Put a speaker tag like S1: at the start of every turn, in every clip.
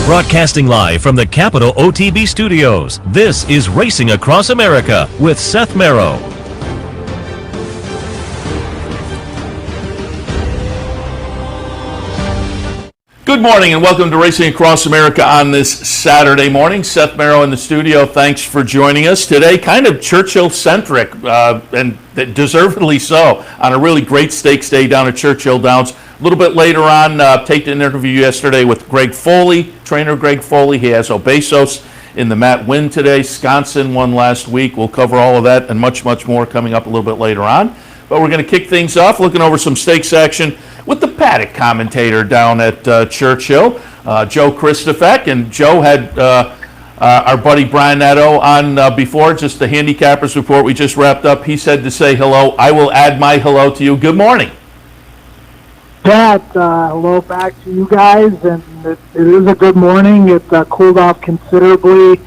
S1: Broadcasting live from the Capital OTB studios, this is Racing Across America with Seth Merrow.
S2: Good morning and welcome to Racing Across America on this Saturday morning. Seth Merrow in the studio. Thanks for joining us today. Kind of Churchill-centric, and deservedly so, on a really great stakes day down at Churchill Downs. A little bit later on, taped an interview yesterday with Greg Foley, trainer Greg Foley. He has Obesos in the Matt win today. Sconson won last week. We'll cover all of that and much, much more coming up a little bit later on. But we're going to kick things off looking over some stakes action with the paddock commentator down at Churchill, Joe Kristufek. And Joe had our buddy Brian Netto on before, just the handicappers report we just wrapped up. He said to say hello. I will add my hello to you. Good morning.
S3: Pat, hello back to you guys, and it is a good morning. It cooled off considerably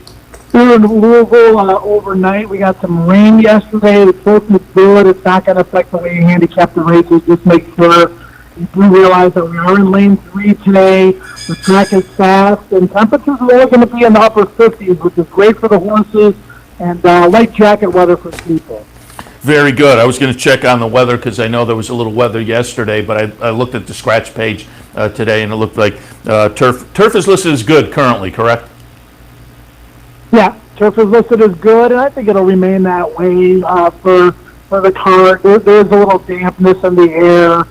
S3: here in Louisville overnight. We got some rain yesterday. The course is good. It's not going to affect the way you handicap the races. Just make sure you do realize that we are in lane 3 today. The track is fast, and temperatures are only going to be in the upper 50s, which is great for the horses, and light jacket weather for people.
S2: Very good. I was going to check on the weather because I know there was a little weather yesterday, but I looked at the scratch page today, and it looked like turf is listed as good currently, correct?
S3: Yeah, turf is listed as good, and I think it'll remain that way for the card. There's a little dampness in the air.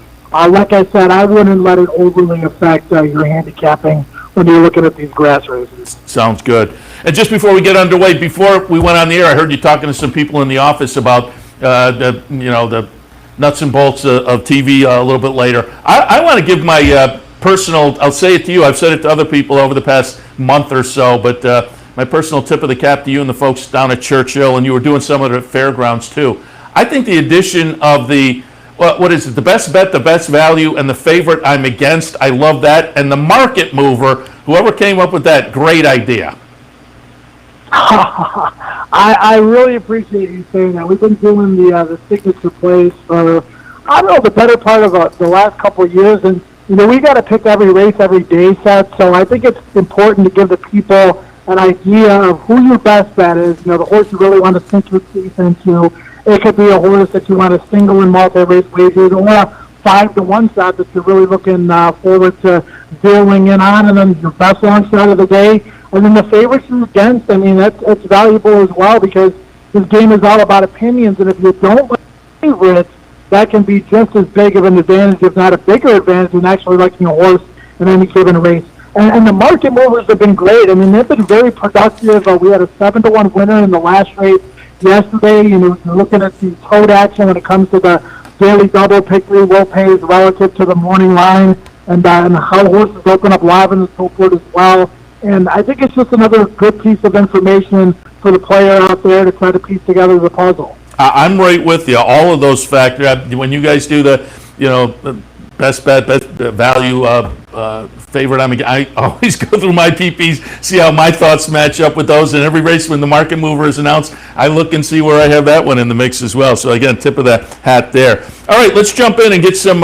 S3: Like I said, I wouldn't let it overly affect your handicapping when you're looking at these grass races.
S2: Sounds good. And just before we get underway, before we went on the air, I heard you talking to some people in the office about the nuts and bolts of TV a little bit later. I want to give my personal, I'll say it to you, I've said it to other people over the past month or so, but my personal tip of the cap to you and the folks down at Churchill, and you were doing some of it at Fairgrounds too. I think the addition of the, what is it, the best bet, the best value, and the favorite I'm against, I love that, and the market mover, whoever came up with that, great idea.
S3: I really appreciate you saying that. We've been doing the signature plays for, I don't know, the better part of the last couple of years, and we got to pick every race every day, Seth. So I think it's important to give the people an idea of who your best bet is. The horse you really want to sink your teeth into. It could be a horse that you want to single in multi-race wagers, or a 5-to-1 shot that you're really looking forward to zeroing in on, and then your best long shot of the day. And then the favorites you're against, I mean, that's valuable as well, because this game is all about opinions, and if you don't like favorites, that can be just as big of an advantage, if not a bigger advantage, than actually liking a horse in any given race. And the market movers have been great. I mean, they've been very productive. We had a 7-to-1 winner in the last race yesterday. You're looking at the tote action when it comes to the daily double, pick 3 will pays relative to the morning line, and how horses open up live and so forth as well. And I think it's just another good piece of information for the player out there to try to piece together the puzzle.
S2: I'm right with you. All of those factors. When you guys do the, best bet, best value, favorite, I always go through my PPs, see how my thoughts match up with those. And every race when the market mover is announced, I look and see where I have that one in the mix as well. So again, tip of the hat there. All right, let's jump in and get some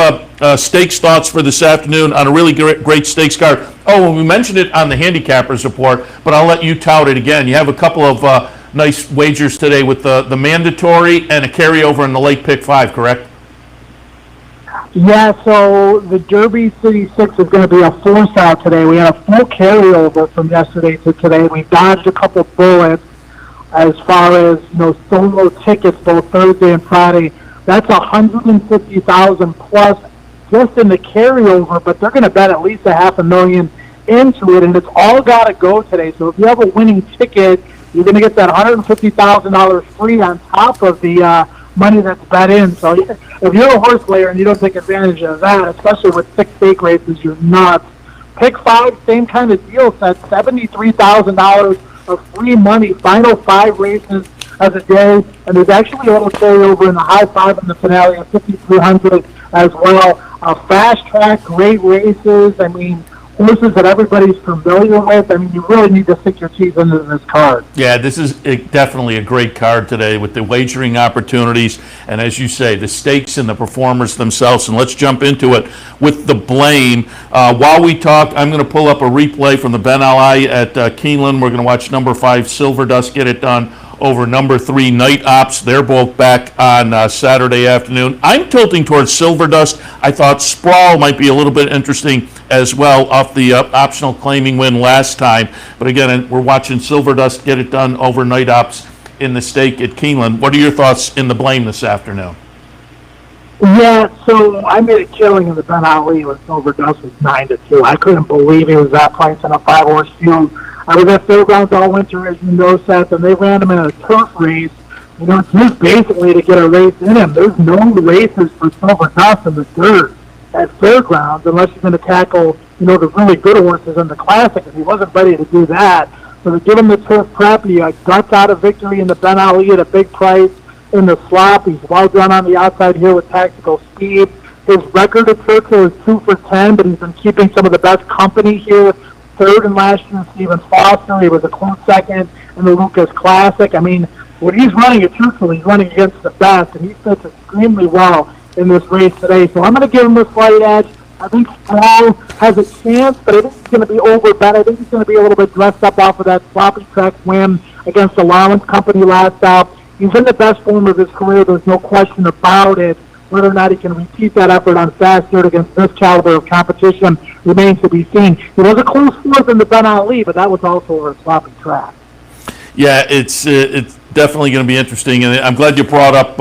S2: stakes thoughts for this afternoon on a really great stakes card. Oh, well, we mentioned it on the handicappers report, but I'll let you tout it again. You have a couple of nice wagers today with the mandatory and a carryover in the late pick 5, correct?
S3: Yeah, so the Derby City 6 is going to be a force out today. We had a full carryover from yesterday to today. We dodged a couple bullets as far as solo tickets both Thursday and Friday. That's 150,000 plus just in the carryover, but they're going to bet at least $500,000 into it, and it's all got to go today. So if you have a winning ticket, you're going to get that $150,000 free on top of the money that's bet in. So if you're a horse player and you don't take advantage of that, especially with 6 stake races, you're nuts. Pick 5, same kind of deal, set $73,000 of free money, final 5 races as a day, and there's actually a little carryover in the high 5 in the finale of 5,300 as well. Fast track, great races. I mean, horses that everybody's familiar with. I mean, you really need to sink your teeth into this card.
S2: Yeah, this is definitely a great card today with the wagering opportunities and, as you say, the stakes and the performers themselves. And let's jump into it with the blame. While we talk, I'm going to pull up a replay from the Ben Ali at Keeneland. We're going to watch number 5 Silver Dust get it done over number 3 Night Ops. They're both back on Saturday afternoon. I'm tilting towards Silver Dust. I thought Sprawl might be a little bit interesting as well off the optional claiming win last time. But again, we're watching Silver Dust get it done over Night Ops in the stake at Keeneland. What are your thoughts in the blame this afternoon?
S3: Yeah, so I made a killing in the Ben Ali when Silver Dust was 9-2. I couldn't believe he was that priced in a 5-horse field. I was at Fairgrounds all winter, as you know, Seth, and they ran him in a turf race. You know, it's just basically to get a race in him. There's no races for Silver Dust in the dirt at Fairgrounds unless you're going to tackle, you know, the really good horses in the Classic, and he wasn't ready to do that. So to give him the turf prep, he guts out a victory in the Ben Ali at a big price in the slop. He's well done on the outside here with tactical speed. His record at Churchill is 2 for 10, but he's been keeping some of the best company here. Third in last year, Stephen Foster. He was a close second in the Lucas Classic. I mean, when he's running at Churchill, he's running against the best, and he fits extremely well in this race today. So I'm going to give him a slight edge. I think Sprawl has a chance, but I think he's going to be overbet. I think he's going to be a little bit dressed up off of that sloppy track win against Allowance Company last out. He's in the best form of his career. There's no question about it. Whether or not he can repeat that effort on fast dirt against this caliber of competition remains to be seen. It was a close fourth in the Ben Ali, but that was also over a sloppy track.
S2: Yeah, it's definitely going to be interesting, and I'm glad you brought up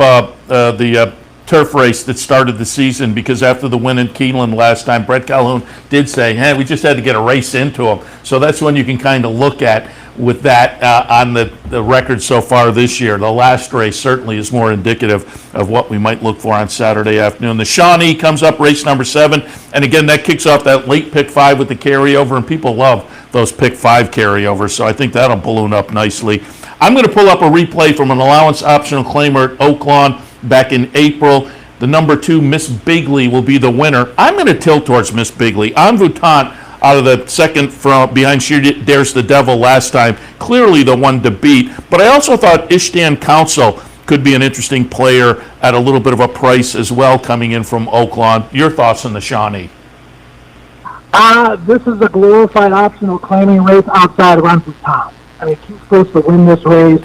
S2: the turf race that started the season, because after the win in Keeneland last time, Brett Calhoun did say, hey, we just had to get a race into him. So that's when you can kind of look at with that on the record so far this year. The last race certainly is more indicative of what we might look for on Saturday afternoon. The Shawnee comes up, race number 7, and again, that kicks off that late pick 5 with the carryover, and people love those pick 5 carryovers, so I think that'll balloon up nicely. I'm going to pull up a replay from an allowance optional claimer at Oaklawn back in April. The number 2, Miss Bigley, will be the winner. I'm going to tilt towards Miss Bigley. En Votant, out of the second from behind She Dares the Devil last time, clearly the one to beat. But I also thought Ishtan Council could be an interesting player at a little bit of a price as well coming in from Oaklawn. Your thoughts on the Shawnee?
S3: This is a glorified optional claiming race outside of En Votant. I mean, she's supposed to win this race.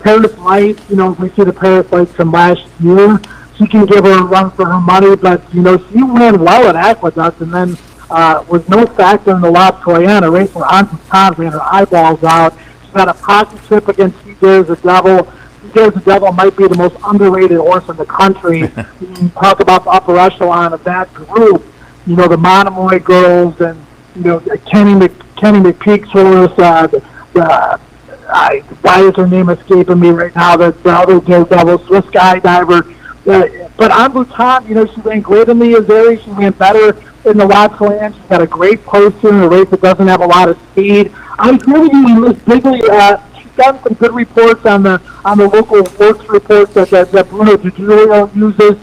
S3: Paris Light, you know, if we see the Paris Light from last year, she can give her a run for her money, but, you know, she ran well at Aqueduct and then was no factor in the La Troyenne, a race where En Votant ran her eyeballs out. She got a pocket trip against She Dares the Devil. She Dares the Devil might be the most underrated horse in the country. You talk about the upper echelon of that group, you know, the Monomoy girls and, you know, Kenny McPeak's horse, why is her name escaping me right now? The other Daredevil, Swiss Skydiver. But En Votant, you know, she ran great in the Azeri. She ran better in the La Troyenne. She's got a great poster in a race that doesn't have a lot of speed. I agree with you, Miss Bigley. She's done some good reports on the local works reports that Bruno DiGiulio uses.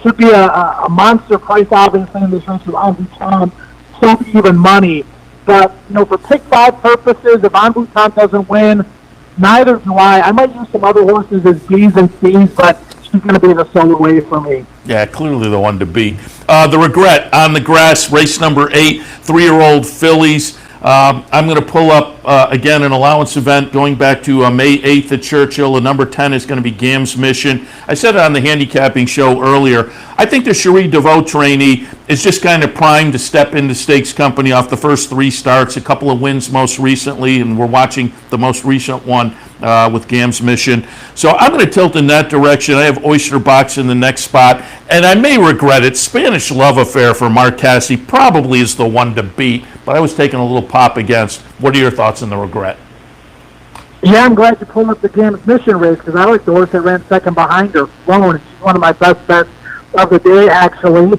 S3: Should be a monster price, obviously, in this race with En Votant. Sub even money. But, you know, for pick 5 purposes, if En Votant doesn't win, neither do I. I might use some other horses as B's and C's, but she's going to be the sole way for me.
S2: Yeah, clearly the one to beat. The Regret on the grass, race number 8, 3-year-old fillies. I'm going to pull up, again, an allowance event going back to May 8th at Churchill. The number 10 is going to be Gam's Mission. I said it on the handicapping show earlier. I think the Cherie DeVoe trainee is just kind of primed to step into stakes company off the first 3 starts, a couple of wins most recently, and we're watching the most recent one with Gam's Mission. So I'm going to tilt in that direction. I have Oyster Box in the next spot, and I may regret it. Spanish Love Affair for Mark Casse probably is the one to beat, but I was taking a little pop against. What are your thoughts on the Regret?
S3: Yeah, I'm glad you pulled up the Gam's Mission race because I like the horse that ran second behind her, Flown. She's one of my best bets of the day, actually.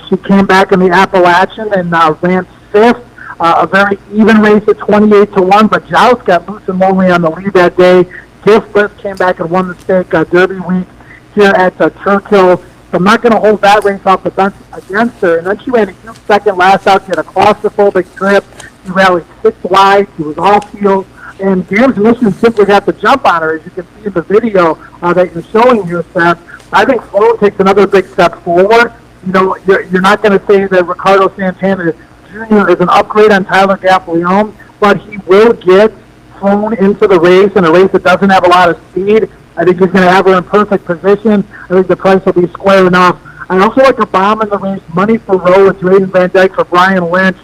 S3: She came back in the Appalachian and ran 5th. A very even race at 28-1, but Joust got loose and lonely on the lead that day. Giftless came back and won the stake Derby week here at Churchill. So I'm not going to hold that race off the bench against her. And then she ran a huge second last out. She had a claustrophobic trip. She rallied 6 wide. She was off field. And Games Mission simply got the jump on her, as you can see in the video that you're showing here, Seth. I think Sloan takes another big step forward. You know, you're not going to say that Ricardo Santana Jr. is an upgrade on Tyler Gaffalione, but he will get Sloan into the race, in a race that doesn't have a lot of speed. I think he's going to have her in perfect position. I think the price will be square enough. I also like a bomb in the race, Money for Row with Drayden Van Dyke for Brian Lynch.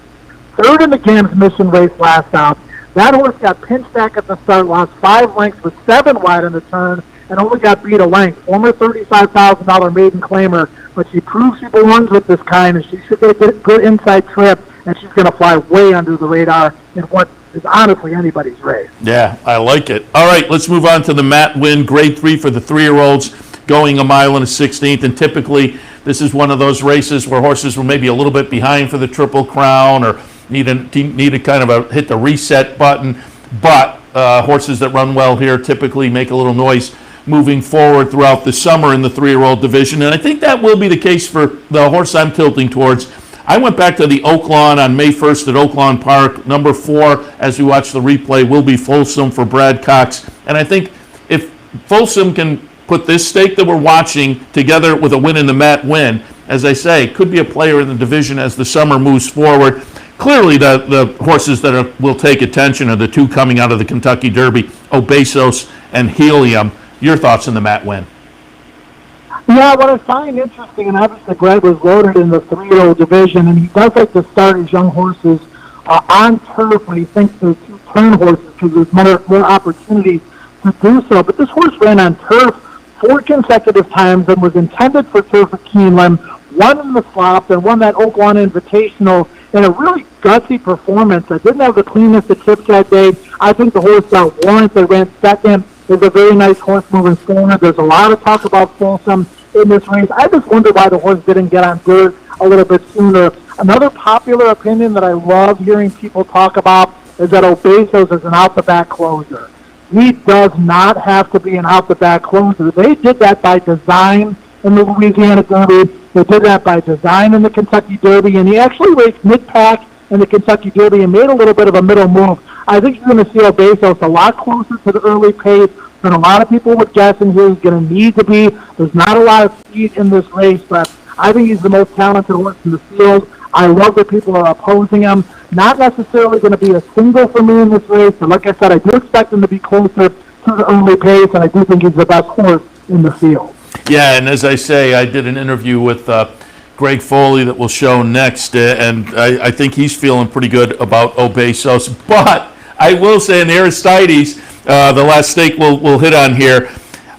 S3: Third in the Games Mission race last out. That horse got pinched back at the start, lost 5 lengths with 7 wide in the turn, and only got beat a length. Former $35,000 maiden claimer, but she proves she belongs with this kind, and she should get a good inside trip, and she's going to fly way under the radar in what is honestly anybody's race.
S2: Yeah, I like it. All right, let's move on to the Matt Winn Grade 3 for the 3-year-olds, going a mile and a 16th, and typically this is one of those races where horses were maybe a little bit behind for the Triple Crown or need a kind of hit the reset button, but horses that run well here typically make a little noise moving forward throughout the summer in the 3-year-old division, and I think that will be the case for the horse I'm tilting towards. I went back to the Oaklawn on May 1st at Oaklawn Park. Number 4, as we watch the replay, will be Folsom for Brad Cox, and I think if Folsom can put this stake that we're watching together with a win in the Matt Winn, as I say, could be a player in the division as the summer moves forward. Clearly, the horses that will take attention are the 2 coming out of the Kentucky Derby, Obesos and Helium. Your thoughts on the Matt Winn?
S3: Yeah, what I find interesting, and obviously Greg was loaded in the 3-year-old division, and he does like to start his young horses on turf when he thinks they're 2-turn horses because there's more opportunity to do so. But this horse ran on turf 4 consecutive times and was intended for turf at Keeneland, won in the slop, and won that Oaklawn Invitational in a really gutsy performance. I didn't have the cleanest of tips that day. I think the horse got warrants. They ran second. It's a very nice horse moving forward. There's a lot of talk about Folsom in this race. I just wonder why the horse didn't get on dirt a little bit sooner. Another popular opinion that I love hearing people talk about is that Obesos is an out-the-back closer. He does not have to be an out-the-back closer. They did that by design in the Louisiana Derby. They did that by design in the Kentucky Derby, and he actually raced mid-pack in the Kentucky Derby and made a little bit of a middle move. I think you're going to see Obesos a lot closer to the early pace than a lot of people would guess, and he's going to need to be. There's not a lot of speed in this race, but I think he's the most talented horse in the field. I love that people are opposing him. Not necessarily going to be a single for me in this race, but like I said, I do expect him to be closer to the early pace, and I do think he's the best horse in the field.
S2: Yeah, and as I say, I did an interview with Greg Foley that we'll show next, and I think he's feeling pretty good about Obesos. But I will say in Aristides, the last stake we'll hit on here,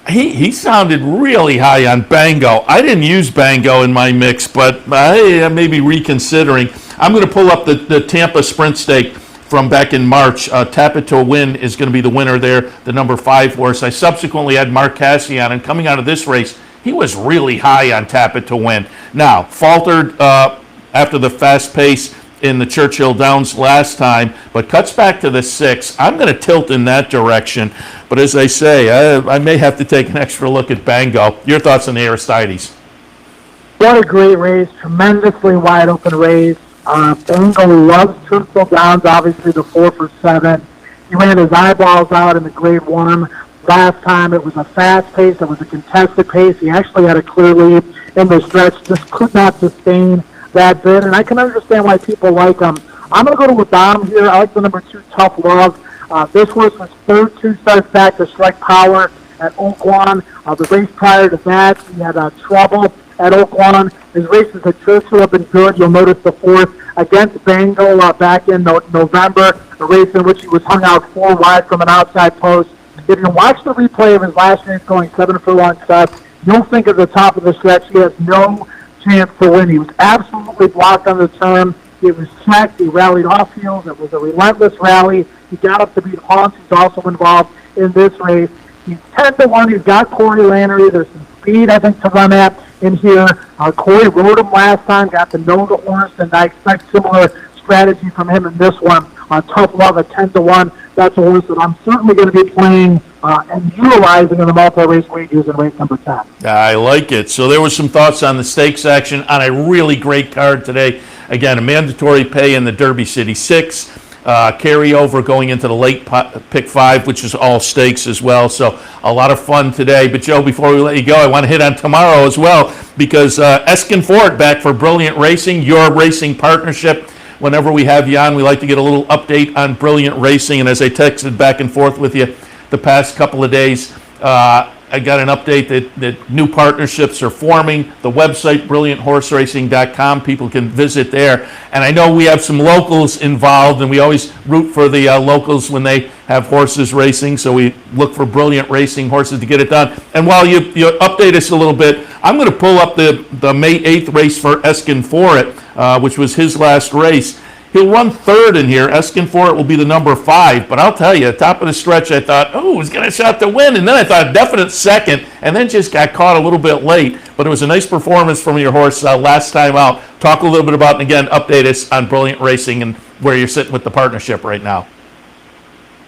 S2: he sounded really high on Bango. I didn't use Bango in my mix, but I may be reconsidering. I'm going to pull up the Tampa Sprint stake from back in March. Tap It to Win is going to be the winner there, the number 5 horse. I subsequently had Mark Cassian, and coming out of this race, he was really high on Tap It to Win. Now, faltered after the fast pace in the Churchill Downs last time, but cuts back to the 6. I'm going to tilt in that direction, but as I say, I may have to take an extra look at Bango. Your thoughts on the Aristides?
S3: What a great race, tremendously wide open race. Bango loves Churchill Downs, obviously the 4 for 7. He ran his eyeballs out in the Grade 1. Last time it was a fast pace, it was a contested pace. He actually had a clear lead in the stretch, just could not sustain that bid, and I can understand why people like him. I'm going to go to a bomb here. I like the number 2, Tough Love. This horse was third 2 starts back to Strike Power at Oaklawn. The race prior to that, he had trouble at Oaklawn. His races at Churchill have been good. You'll notice the 4th against Bango back in November, a race in which he was hung out 4 wide from an outside post. If you watch the replay of his last race going 7 furlong sets, you'll think at the top of the stretch he has no chance to win. He was absolutely blocked on the turn. It was checked. He rallied off heels. It was a relentless rally. He got up to beat Haunts, who's also involved in this race. He's 10-1. He's got Corey Lannery. There's some speed, I think, to run at in here. Corey rode him last time, got to know the horse, and I expect similar strategy from him in this one. Tough Love at 10-1 that's a horse that I'm certainly going to be playing and utilizing in the multi-race wagers in race number 10.
S2: I like it. So there was some thoughts on the stakes action on a really great card today. Again, a mandatory pay in the Derby City 6. Carryover going into the late pick 5, which is all stakes as well. So a lot of fun today. But Joe, before we let you go, I want to hit on tomorrow as well, because Eskin Ford back for Brilliant Racing, your racing partnership. Whenever we have you on, we like to get a little update on Brilliant Racing. And as I texted back and forth with you the past couple of days, I got an update that new partnerships are forming. The website, brillianthorseracing.com, people can visit there. And I know we have some locals involved, and we always root for the locals when they have horses racing. So we look for Brilliant Racing horses to get it done. And while you update us a little bit, I'm going to pull up the May 8th race for Eskin Ford, which was his last race. He'll run third in here. Eskin Ford will be the number 5. But I'll tell you, top of the stretch, I thought, oh, he's got a shot to win. And then I thought, definite second, and then just got caught a little bit late. But it was a nice performance from your horse last time out. Talk a little bit about, and again, update us on Brilliant Racing and where you're sitting with the partnership right now.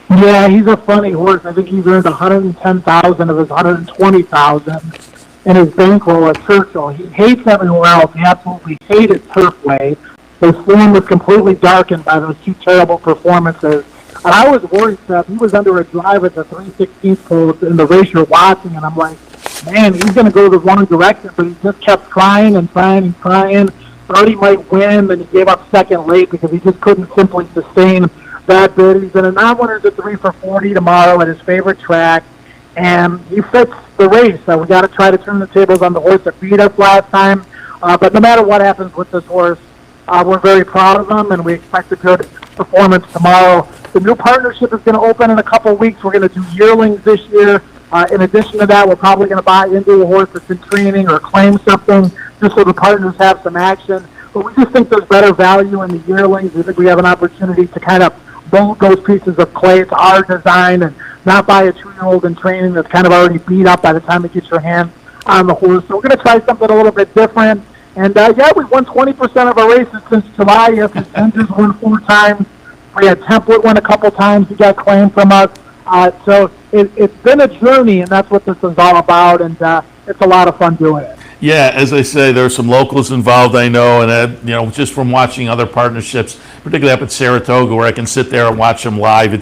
S3: Yeah, he's a funny horse. I think he's earned $110,000 of his $120,000 in his bankroll at Churchill. He hates everywhere else. He absolutely hated Turfway. His form was completely darkened by those 2 terrible performances. And I was worried, Seth. He was under a drive at the 3/16th pole in the race you're watching, and I'm like, man, he's going to go the wrong direction. But he just kept trying and trying and trying. Thought he might win, and he gave up second late because he just couldn't simply sustain that bid. He's in a non-winner to 3 for 40 tomorrow at his favorite track, and he fits the race. So we got to try to turn the tables on the horse that beat us last time. But no matter what happens with this horse, we're very proud of them, and we expect a good performance tomorrow. The new partnership is going to open in a couple of weeks. We're going to do yearlings this year. In addition to that, we're probably going to buy into a horse that's in training or claim something just so the partners have some action. But we just think there's better value in the yearlings. We think we have an opportunity to kind of mold those pieces of clay to our design and not buy a 2-year-old in training that's kind of already beat up by the time you get your hands on the horse. So we're going to try something a little bit different. And, we've won 20% of our races since July. Yes, Enders won 4 times. We had Template win a couple times. He got claimed from us. So it's been a journey, and that's what this is all about, and it's a lot of fun doing it.
S2: Yeah, as I say, there are some locals involved, I know, and just from watching other partnerships, particularly up at Saratoga, where I can sit there and watch them live,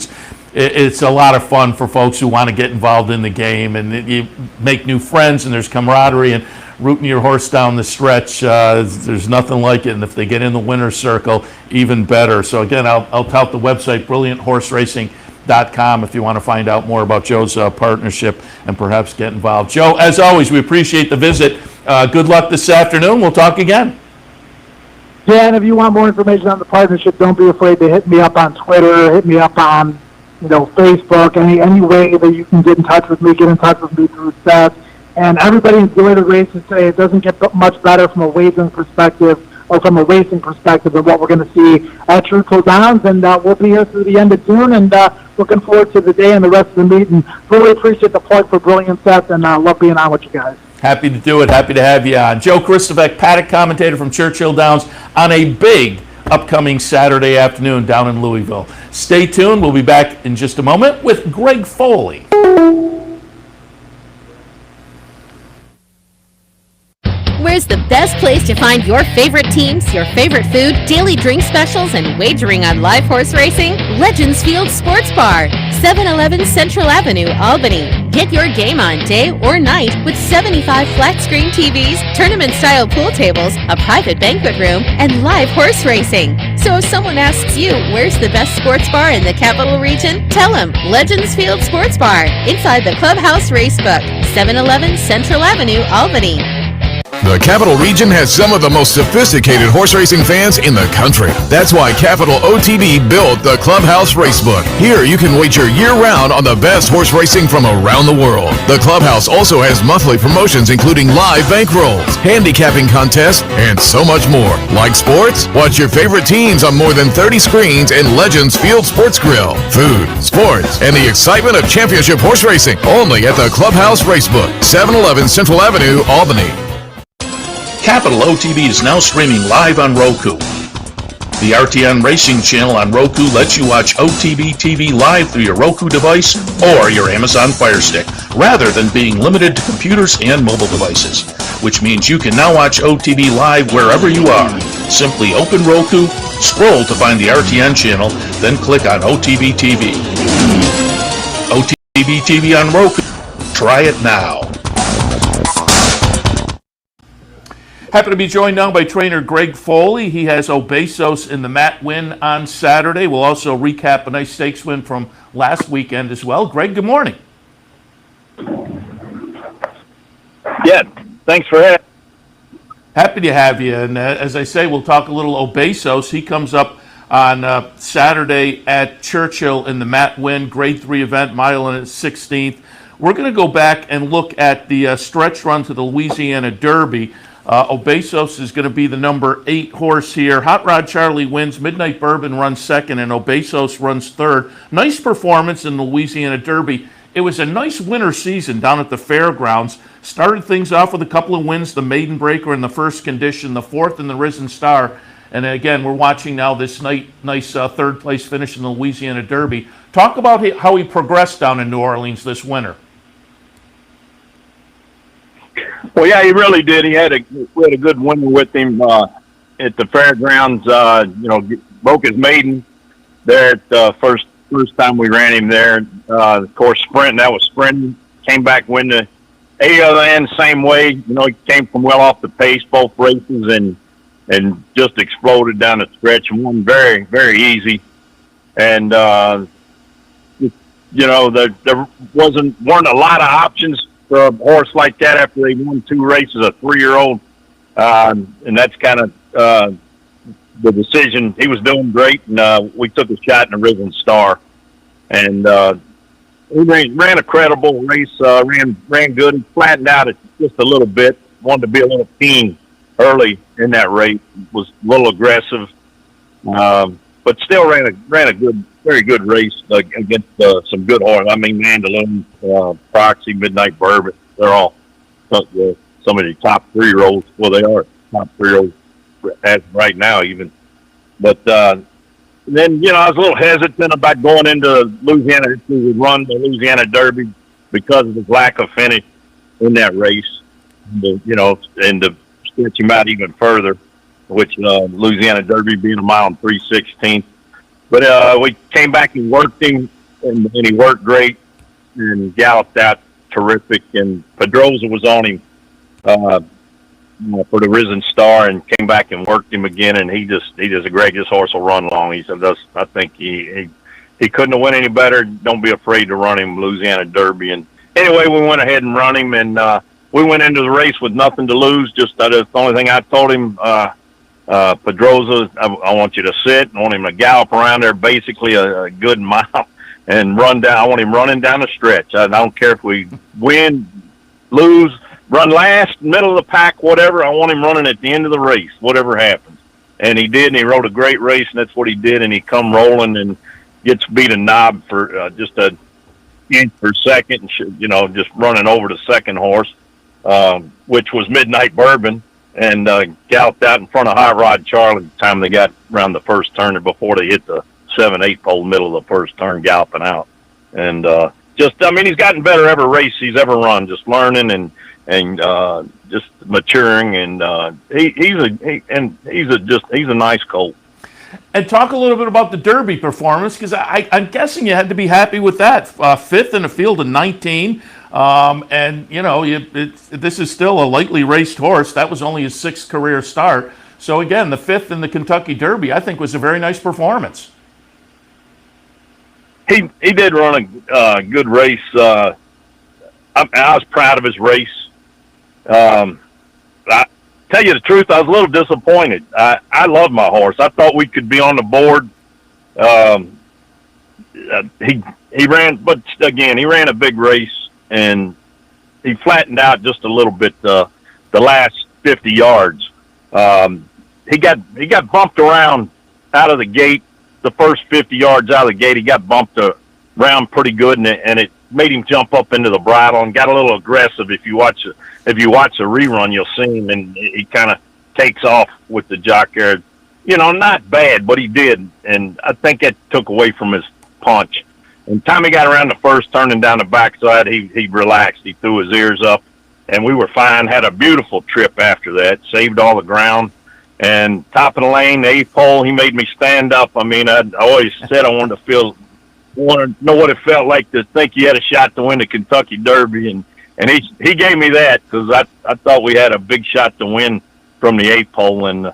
S2: it's a lot of fun for folks who want to get involved in the game, and you make new friends, and there's camaraderie, and rooting your horse down the stretch, there's nothing like it. And if they get in the winner's circle, even better. So again, I'll tout the website, brillianthorseracing.com, if you want to find out more about Joe's partnership and perhaps get involved. Joe, as always, we appreciate the visit. Good luck this afternoon. We'll talk again.
S3: Yeah, and if you want more information on the partnership, don't be afraid to hit me up on Twitter, hit me up on Facebook, any way that you can get in touch with me, get in touch with me through Seth. And everybody enjoy the races today. It doesn't get much better from a wagering perspective or from a racing perspective than what we're going to see at Churchill Downs. And we'll be here through the end of June, and looking forward to the day and the rest of the meet. And really appreciate the plug for Brilliant, Seth, and love being on with you guys.
S2: Happy to do it. Happy to have you on. Joe Kristufek, paddock commentator from Churchill Downs on a big upcoming Saturday afternoon down in Louisville. Stay tuned. We'll be back in just a moment with Greg Foley.
S4: Where's the best place to find your favorite teams, your favorite food, daily drink specials, and wagering on live horse racing? Legends Field Sports Bar, 711 Central Avenue, Albany. Get your game on day or night with 75 flat-screen TVs, tournament-style pool tables, a private banquet room, and live horse racing. So if someone asks you, where's the best sports bar in the Capital Region? Tell them Legends Field Sports Bar, inside the Clubhouse Racebook, 711 Central Avenue, Albany.
S5: The Capital Region has some of the most sophisticated horse racing fans in the country. That's why Capital OTB built the Clubhouse Racebook. Here you can wager year-round on the best horse racing from around the world. The Clubhouse also has monthly promotions including live bankrolls, handicapping contests, and so much more. Like sports? Watch your favorite teams on more than 30 screens in Legends Field Sports Grill. Food, sports, and the excitement of championship horse racing. Only at the Clubhouse Racebook, 711 Central Avenue, Albany.
S2: Capital OTB is now streaming live on Roku. The RTN Racing channel on Roku lets you watch OTB TV live through your Roku device or your Amazon Fire Stick, rather than being limited to computers and mobile devices, which means you can now watch OTB live wherever you are. Simply open Roku, scroll to find the RTN channel, then click on OTB TV. OTB TV on Roku. Try it now. Happy to be joined now by trainer Greg Foley. He has Obesos in the Matt win on Saturday. We'll also recap a nice stakes win from last weekend as well. Greg, good morning.
S6: Yeah, thanks for having me.
S2: Happy to have you. And as I say, we'll talk a little Obesos. He comes up on Saturday at Churchill in the Matt win, grade 3 event, mile and 16th. We're going to go back and look at the stretch run to the Louisiana Derby. Obesos is going to be the number 8 horse here. Hot Rod Charlie wins. Midnight Bourbon runs second, and Obesos runs third. Nice performance in the Louisiana Derby. It was a nice winter season down at the fairgrounds. Started things off with a couple of wins, the Maiden Breaker in the first condition, the fourth in the Risen Star. And again, we're watching now this nice third place finish in the Louisiana Derby. Talk about how he progressed down in New Orleans this winter.
S6: Well, yeah, he really did. We had a good winner with him at the fairgrounds. Broke his maiden there at the first time we ran him there. Of course, that was sprinting. Came back, win the AON same way. He came from well off the pace both races and just exploded down the stretch and won very, very easy. And there weren't a lot of options for a horse like that after they won 2 races, a 3-year-old. And that's kind of the decision. He was doing great, and we took a shot in the Risen Star. And he ran a credible race, ran good. He flattened out just a little bit, wanted to be a little keen early in that race, was a little aggressive, but still ran a good, very good race against some good horses. I mean, Mandaloon, Proxy, Midnight Bourbon, they're all some of the top 3-year-olds. Well, they are top 3-year-olds as right now even. But then, I was a little hesitant about going into Louisiana to run the Louisiana Derby because of his lack of finish in that race, and to stretch him out even further, which Louisiana Derby being a mile and 3/16. But we came back and worked him, and he worked great and galloped out terrific. And Pedroza was on him for the Risen Star and came back and worked him again. And he just a great. This horse will run long. He said, I think he couldn't have went any better. Don't be afraid to run him Louisiana Derby. And anyway, we went ahead and run him, and we went into the race with nothing to lose. Just that's the only thing I told him. Pedroza, I want you to sit. I want him to gallop around there basically a good mile and run down. I want him running down the stretch. I don't care if we win, lose, run last, middle of the pack, whatever. I want him running at the end of the race, whatever happens. And he did, and he rode a great race, and that's what he did. And he come rolling and gets beat a knob for just a inch per second, and just running over the second horse, which was Midnight Bourbon. And galloped out in front of Hot Rod Charlie the time they got around the first turn or before they hit the 7/8 pole middle of the first turn, galloping out. And he's gotten better every race he's ever run, just learning and just maturing. And he's a nice colt.
S2: And talk a little bit about the Derby performance, because I'm guessing you had to be happy with that. 5th in a field of 19. This is still a lightly raced horse. That was only his 6th career start. So again, the 5th in the Kentucky Derby, I think, was a very nice performance.
S6: He did run a good race. I was proud of his race. I tell you the truth, I was a little disappointed. I love my horse. I thought we could be on the board. He ran, but again, he ran a big race. And he flattened out just a little bit the last 50 yards. He got bumped around out of the gate. The first 50 yards out of the gate, he got bumped around pretty good, and it made him jump up into the bridle and got a little aggressive. If you watch the rerun, you'll see him, and he kind of takes off with the jock there. not bad, but he did. And I think that took away from his punch. And time he got around the first, turning down the backside, he relaxed. He threw his ears up, and we were fine. Had a beautiful trip after that, saved all the ground. And top of the lane, the 8th hole, he made me stand up. I mean, I always said I wanted to know what it felt like to think you had a shot to win the Kentucky Derby. And he gave me that, because I thought we had a big shot to win from the 8th hole. And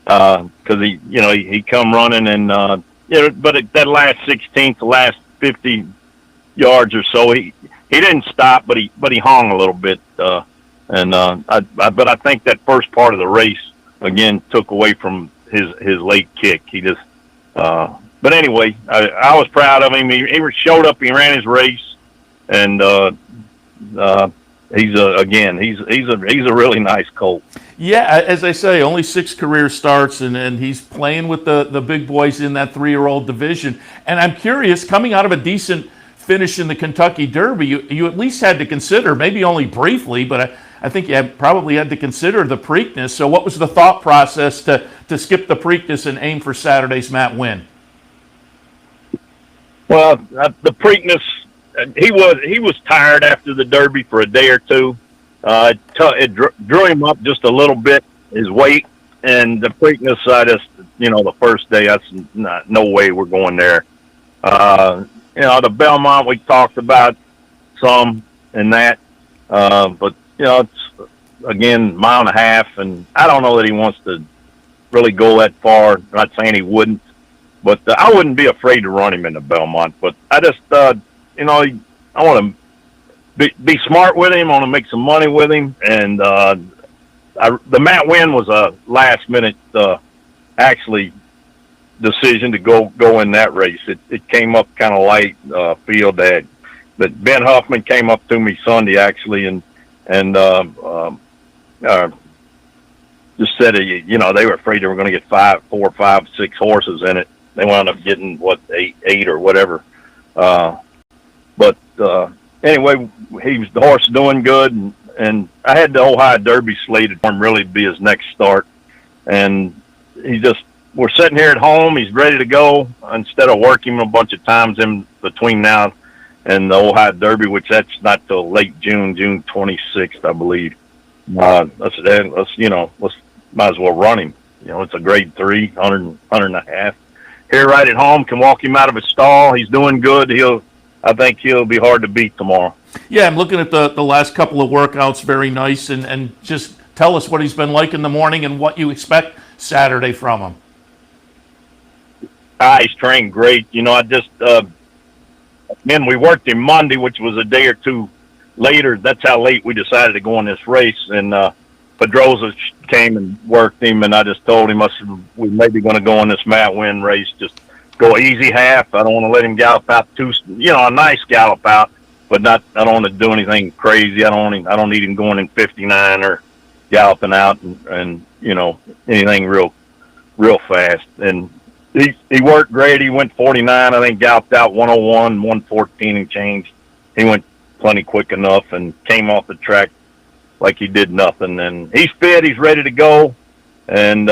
S6: because he come running, and but at that last 16th, the last 50 yards or so, he didn't stop, but he hung a little bit, but I think that first part of the race again took away from his late kick. He just but anyway, I was proud of him. He showed up, he ran his race, and he's a really nice colt.
S2: Yeah, as I say, only 6 career starts, and he's playing with the big boys in that 3-year-old division. And I'm curious, coming out of a decent finish in the Kentucky Derby, you at least had to consider, maybe only briefly, but I think you probably had to consider the Preakness. So what was the thought process to skip the Preakness and aim for Saturday's Matt win?
S6: Well, the Preakness, he was tired after the Derby for a day or two. It drew him up just a little bit, his weight, and the Preakness, the first day, that's no way we're going there. The Belmont, we talked about some in that, but, it's, again, 1.5 miles, and I don't know that he wants to really go that far. I'm not saying he wouldn't, but I wouldn't be afraid to run him in the Belmont, but I just, I want to be smart with him. I want to make some money with him, and the Matt win was a last minute actually decision to go in that race. It came up kind of light field that, but Ben Huffman came up to me Sunday actually, and just said they were afraid they were going to get 4, 5, 6 horses in it. They wound up getting eight or whatever. But anyway, the horse doing good, and I had the Ohio Derby slated for him really to be his next start, and we're sitting here at home. He's ready to go instead of working him a bunch of times in between now and the Ohio Derby, which that's not till late June 26th, I believe. Let's might as well run him. It's a grade 3, 100.5. Here right at home, can walk him out of his stall. He's doing good. I think he'll be hard to beat tomorrow.
S2: Yeah, I'm looking at the last couple of workouts, very nice, and just tell us what he's been like in the morning and what you expect Saturday from him.
S6: He's trained great. I just, we worked him Monday, which was a day or two later. That's how late we decided to go on this race. And Pedroza came and worked him, and I just told him, I said, we may be going to go on this Matt win race. Just go easy half. I don't want to let him gallop out a nice gallop out, but I don't want to do anything crazy. I don't need him going in 59 or galloping out and anything real fast. And he worked great. He went 49, I think, galloped out 101, 114 and change. He went plenty quick enough and came off the track like he did nothing. And he's fit. He's ready to go. And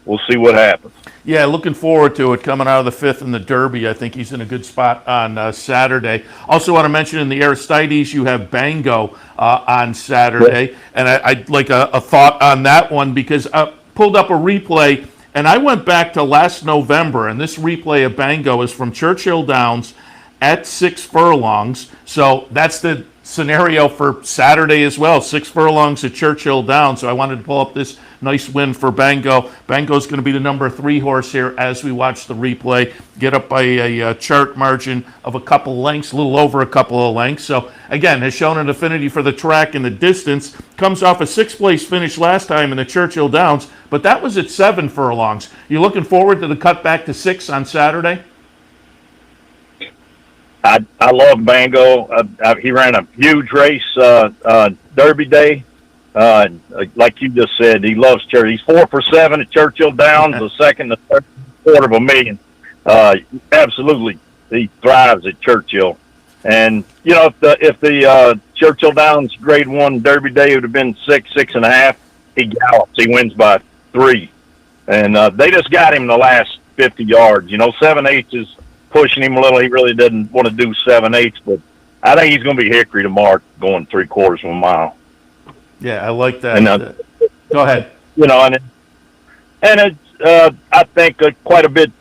S6: we'll see what happens.
S2: Yeah, looking forward to it. Coming out of the 5th in the Derby, I think he's in a good spot on Saturday. Also want to mention in the Aristides, you have Bango on Saturday. Yeah. And I'd like a thought on that one, because I pulled up a replay, and I went back to last November, and this replay of Bango is from Churchill Downs at 6 furlongs. So that's the scenario for Saturday as well, 6 furlongs at Churchill Downs. So I wanted to pull up this nice win for Bango. Bango's going to be the number 3 horse here as we watch the replay, get up by a chart margin of a couple lengths, a little over a couple of lengths. So again, has shown an affinity for the track and the distance. Comes off a 6th place finish last time in the Churchill Downs, but that was at 7 furlongs. You looking forward to the cut back to 6 on Saturday?
S6: I love Bango. He ran a huge race Derby Day. Like you just said, he loves Churchill. He's 4 for 7 at Churchill Downs, the second, the third, $250,000. Absolutely, he thrives at Churchill. And if the Churchill Downs Grade 1 Derby Day would have been 6, 6.5, he gallops. He wins by 3. And they just got him the last 50 yards. 7/8 is pushing him a little. He really doesn't want to do 7/8, but I think he's going to be Hickory tomorrow going 3/4 of a mile.
S2: Yeah, I like that.
S6: And,
S2: go ahead.
S6: And it's, I think, quite a bit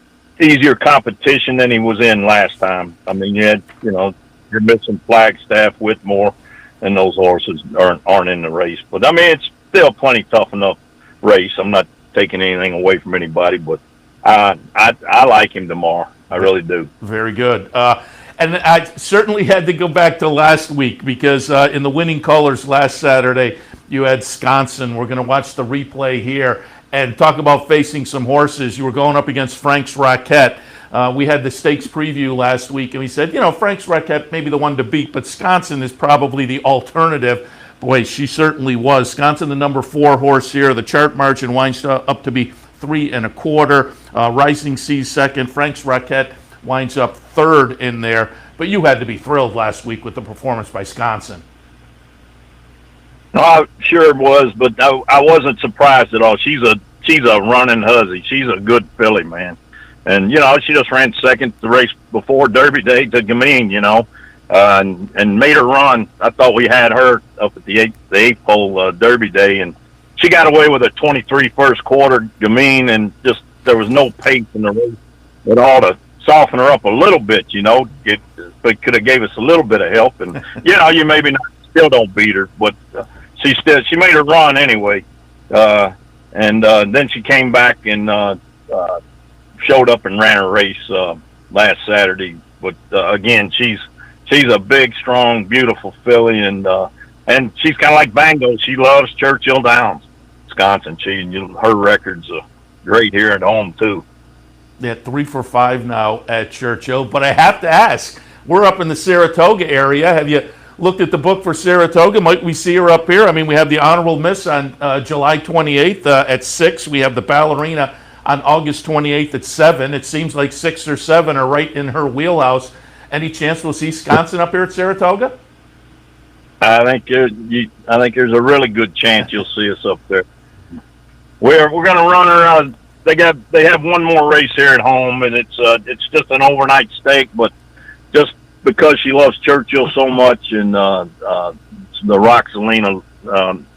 S6: easier competition than he was in last time. I mean, you're missing Flagstaff, Whitmore, and those horses aren't in the race. But, I mean, it's still plenty tough enough race. I'm not taking anything away from anybody, but I like him tomorrow. I really do.
S2: Very good. And I certainly had to go back to last week because in the winning colors last Saturday, you had Wisconsin. We're going to watch the replay here and talk about facing some horses. You were going up against Frank's Raquette. We had the stakes preview last week, and we said, Frank's Raquette may be the one to beat, but Wisconsin is probably the alternative. Boy, she certainly was. Wisconsin, the number 4 horse here. The chart margin winds up to be 3 1/4. Rising Seas second. Frank's Raquette winds up third in there. But you had to be thrilled last week with the performance by Wisconsin.
S6: No, I sure was, but I wasn't surprised at all. She's a running hussy. She's a good filly, man. And, she just ran second the race before Derby Day to Gamine, and made her run. I thought we had her up at the eighth pole Derby Day, and she got away with a 23 first quarter Gamine, and just there was no pace in the race at all to soften her up a little bit, It could have gave us a little bit of help, and you maybe not, still don't beat her, but she made her run anyway, and then she came back and showed up and ran a race last Saturday. But again, she's a big, strong, beautiful filly, and she's kind of like Bango. She loves Churchill Downs, Wisconsin. Her record's great here at home too.
S2: Yeah, 3 for 5 now at Churchill. But I have to ask, we're up in the Saratoga area. Have you looked at the book for Saratoga? Might we see her up here? I mean, we have the Honorable Miss on July 28th at 6. We have the Ballerina on August 28th at 7. It seems like 6 or 7 are right in her wheelhouse. Any chance we'll see Wisconsin up here at Saratoga?
S6: I think there's a really good chance you'll see us up there. We're going to run her. They have one more race here at home, and it's just an overnight stake, but just because she loves Churchill so much, and the Roxalina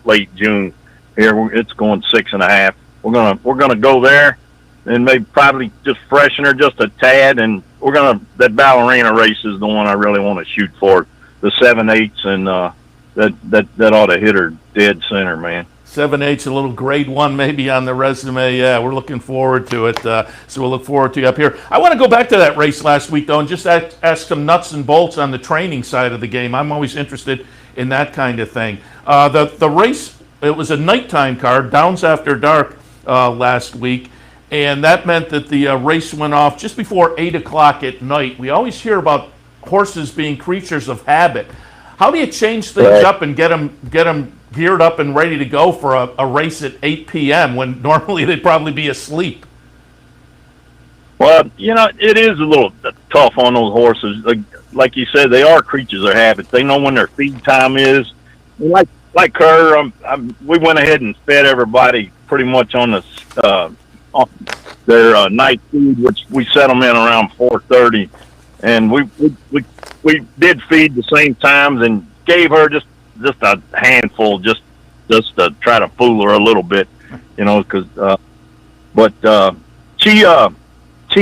S6: late June here, it's going 6.5. We're gonna go there, and maybe probably just freshen her just a tad, and that Ballerina race is the one I really want to shoot for, the 7/8, and that ought to hit her dead center, man.
S2: 7/8, a little grade 1 maybe on the resume. Yeah, we're looking forward to it. So we'll look forward to you up here. I want to go back to that race last week, though, and just ask some nuts and bolts on the training side of the game. I'm always interested in that kind of thing. The race, it was a nighttime card, Downs After Dark last week, and that meant that the race went off just before 8 o'clock at night. We always hear about horses being creatures of habit. How do you change things up and get them geared up and ready to go for a race at 8 p.m. when normally they'd probably be asleep?
S6: Well, it is a little tough on those horses. Like you said, they are creatures of habit. They know when their feed time is. Like her, we went ahead and fed everybody pretty much on on their night food, which we set them in around 4:30, and we did feed the same times and gave her just a handful, just to try to fool her a little bit, because but she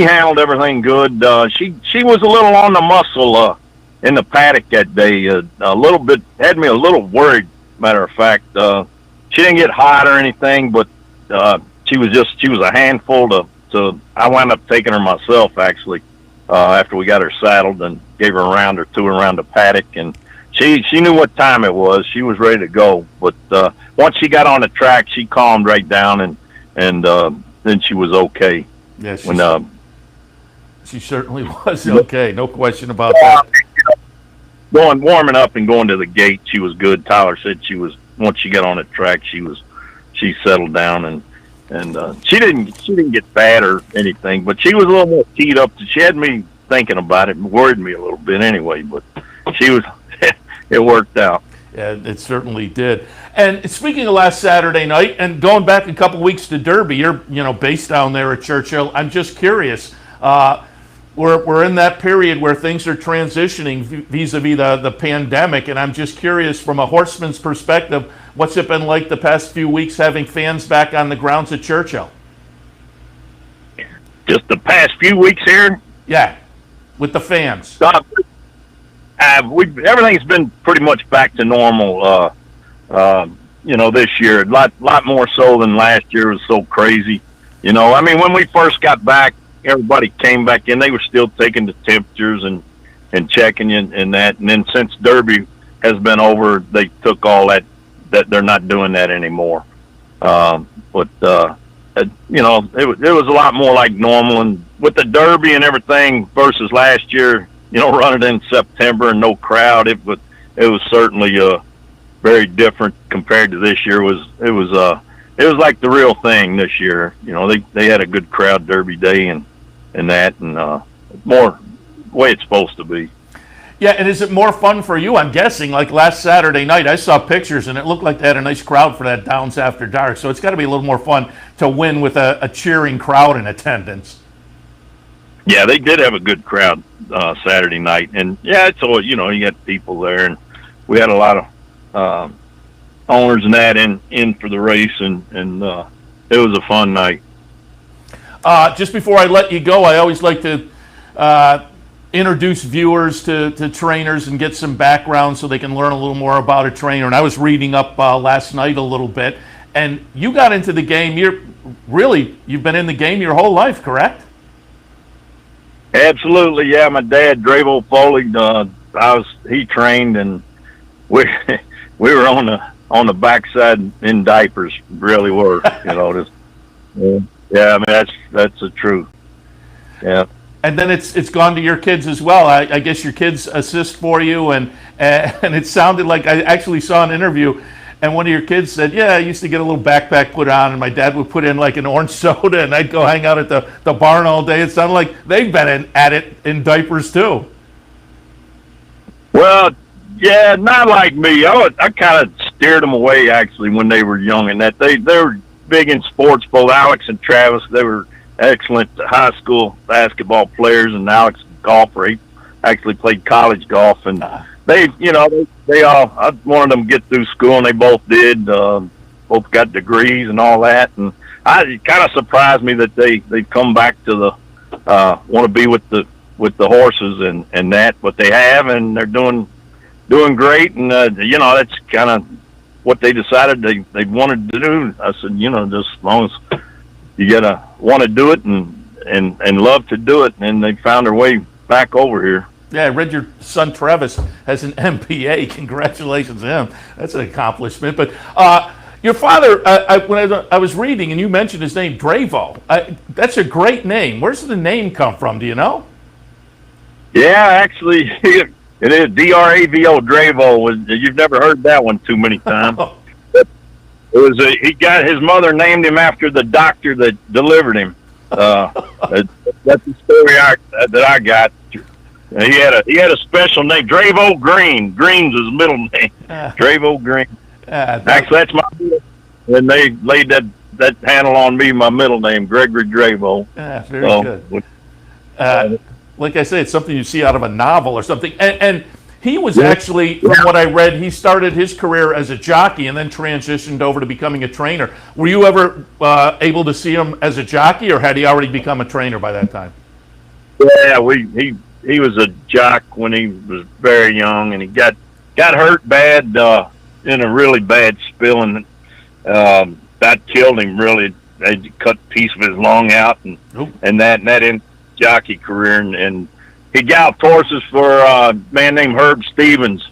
S6: handled everything good. She was a little on the muscle in the paddock that day, a little bit, had me a little worried. Matter of fact, she didn't get hot or anything, but she was a handful to I wound up taking her myself actually after we got her saddled and gave her a round or two around the paddock, and she knew what time it was. She was ready to go, but once she got on the track, she calmed right down, and then she was okay.
S2: Yeah, she certainly was okay. No question about that.
S6: Warming up and going to the gate, she was good. Tyler said once she got on the track, she settled down, and she didn't get bad or anything, but she was a little more teed up. She had me thinking about it and worried me a little bit anyway, but she was. It worked out.
S2: It certainly did. And speaking of last Saturday night, and going back a couple weeks to Derby, you're based down there at Churchill. I'm just curious. We're in that period where things are transitioning vis-a-vis the pandemic, and I'm just curious from a horseman's perspective, what's it been like the past few weeks having fans back on the grounds at Churchill?
S6: Just the past few weeks here?
S2: Yeah, with the fans.
S6: Everything's been pretty much back to normal, this year. A lot more so than last year. It was so crazy. I mean, when we first got back, everybody came back in. They were still taking the temperatures and checking you and that. And then since Derby has been over, they took all that they're not doing that anymore. It was a lot more like normal. And with the Derby and everything versus last year, running in September and no crowd, it was certainly very different compared to this year. It was like the real thing this year. They had a good crowd Derby Day and more the way it's supposed to be.
S2: Yeah, and is it more fun for you? I'm guessing, like last Saturday night, I saw pictures, and it looked like they had a nice crowd for that Downs After Dark, so it's got to be a little more fun to win with a cheering crowd in attendance.
S6: Yeah, they did have a good crowd Saturday night, and yeah, it's all, you got people there, and we had a lot of owners and that in for the race, and it was a fun night.
S2: Just before I let you go, I always like to introduce viewers to trainers and get some background so they can learn a little more about a trainer. And I was reading up last night a little bit, and you got into the game. You've been in the game your whole life, correct?
S6: Absolutely, yeah. My dad, Greg Foley, he trained, and we were on the backside in diapers. Really were, Yeah, I mean that's the truth. Yeah.
S2: And then it's gone to your kids as well. I guess your kids assist for you, and it sounded like I actually saw an interview, and one of your kids said, "Yeah, I used to get a little backpack put on, and my dad would put in like an orange soda, and I'd go hang out at the barn all day." It sounded like they've been at it in diapers too.
S6: Well, yeah, not like me. I kind of steered them away actually when they were young, and that they were big in sports. Both Alex and Travis, they were excellent high school basketball players, and Alex golfer. He actually played college golf, and they all, I wanted them to get through school, and they both did. Both got degrees and all that, and it kind of surprised me that they've come back to the want to be with the horses and that, but they have, and they're doing great, and that's kind of what they decided they wanted to do. I said, just as long as you gotta want to do it and love to do it, and they found their way back over here.
S2: Yeah, I read your son Travis has an MBA. Congratulations to him. That's an accomplishment. But your father, when I was reading, and you mentioned his name, Dravo. That's a great name. Where's the name come from? Do you know?
S6: Yeah, actually, it is Dravo. Dravo. You've never heard that one too many times. It was he got his mother named him after the doctor that delivered him. That's the story that I got. He had a special name, Dravo Green. Green's his middle name. Dravo Green. Actually, that's my middle. And they laid that handle on me, my middle name, Gregory Dravo.
S2: Very good. Like I say, it's something you see out of a novel or something. And he was actually, from what I read, he started his career as a jockey and then transitioned over to becoming a trainer. Were you ever able to see him as a jockey, or had he already become a trainer by that time?
S6: Yeah, he was a jock when he was very young, and he got hurt bad in a really bad spill, and that killed him really. They cut a piece of his lung out, and that ended jockey career, and he galloped horses for a man named Herb Stevens